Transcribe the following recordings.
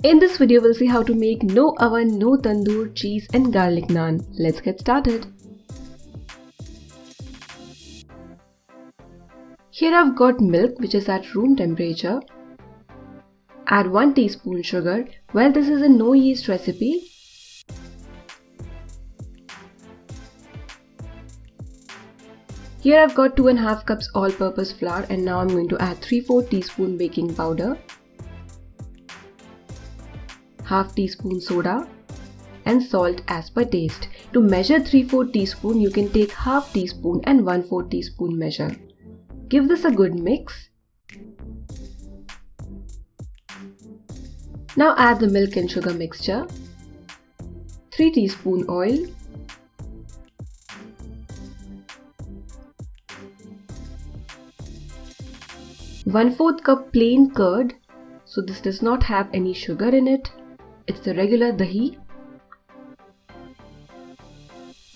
In this video, we'll see how to make no oven, no tandoor, cheese and garlic naan. Let's get started. Here I've got milk which is at room temperature. Add 1 teaspoon sugar. Well, this is a no yeast recipe. Here I've got 2.5 cups all-purpose flour, and now I'm going to add 3/4 teaspoon baking powder, half teaspoon soda and salt as per taste. To measure 3/4 teaspoon, you can take half teaspoon and 1/4 teaspoon measure. Give this a good mix. Now add the milk and sugar mixture, 3 teaspoon oil, one-fourth cup plain curd, so this does not have any sugar in it. It's the regular dahi.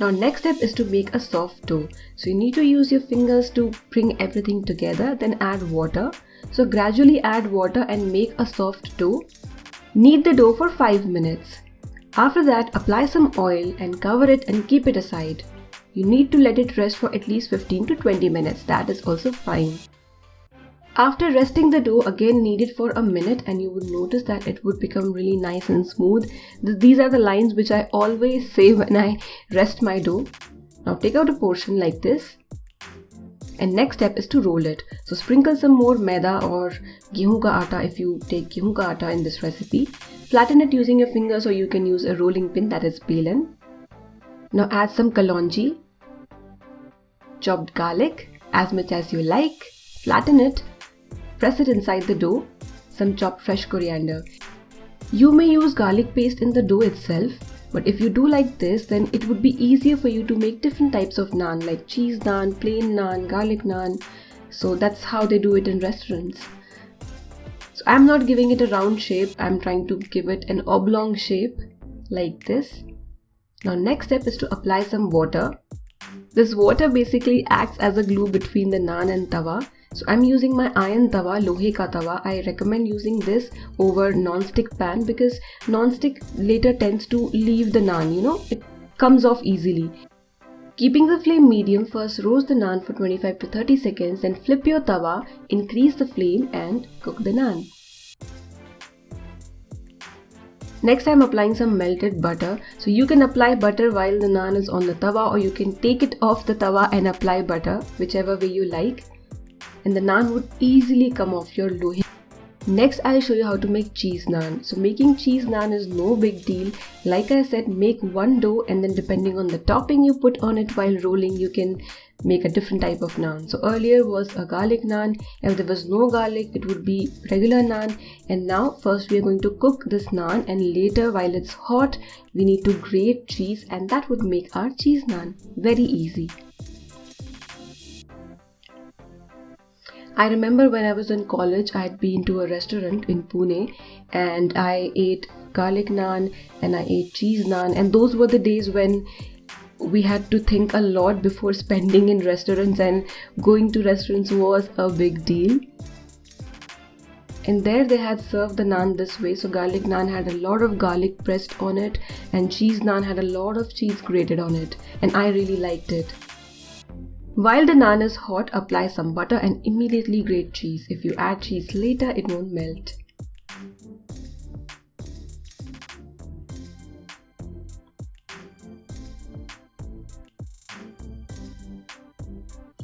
Now next step is to make a soft dough. So you need to use your fingers to bring everything together, then add water. So gradually add water and make a soft dough. Knead the dough for 5 minutes. After that, apply some oil and cover it and keep it aside. You need to let it rest for at least 15 to 20 minutes. That is also fine. After resting the dough, again knead it for a minute and you would notice that it would become really nice and smooth. These are the lines which I always say when I rest my dough. Now take out a portion like this. And next step is to roll it. So sprinkle some more maida or gehu ka atta if you take gehu ka atta in this recipe. Flatten it using your fingers, or you can use a rolling pin, that is belan. Now add some kalonji, chopped garlic as much as you like. Flatten it. Press it inside the dough. Some chopped fresh coriander. You may use garlic paste in the dough itself, but if you do like this, then it would be easier for you to make different types of naan like cheese naan, plain naan, garlic naan. So that's how they do it in restaurants. So I'm not giving it a round shape, I'm trying to give it an oblong shape like this. Now next step is to apply some water. This water basically acts as a glue between the naan and tawa. So I'm using my iron tawa, lohe ka tawa. I recommend using this over non-stick pan because non-stick later tends to leave the naan, it comes off easily. Keeping the flame medium, first roast the naan for 25 to 30 seconds, then flip your tawa, increase the flame and cook the naan. Next I'm applying some melted butter. So you can apply butter while the naan is on the tawa, or you can take it off the tawa and apply butter, whichever way you like. And the naan would easily come off your lohe. Next I'll show you how to make cheese naan. So making cheese naan is no big deal. Like I said, make one dough and then depending on the topping you put on it while rolling, you can make a different type of naan. So earlier was a garlic naan. If there was no garlic, it would be regular naan. And now first we are going to cook this naan, and later while it's hot, we need to grate cheese, and that would make our cheese naan. Very easy. I remember when I was in college, I had been to a restaurant in Pune and I ate garlic naan and I ate cheese naan, and those were the days when we had to think a lot before spending in restaurants, and going to restaurants was a big deal. And there they had served the naan this way. So garlic naan had a lot of garlic pressed on it and cheese naan had a lot of cheese grated on it, and I really liked it. While the naan is hot, apply some butter and immediately grate cheese. If you add cheese later, it won't melt.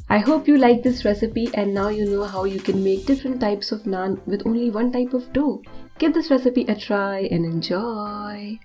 I hope you like this recipe, and now you know how you can make different types of naan with only one type of dough. Give this recipe a try and enjoy.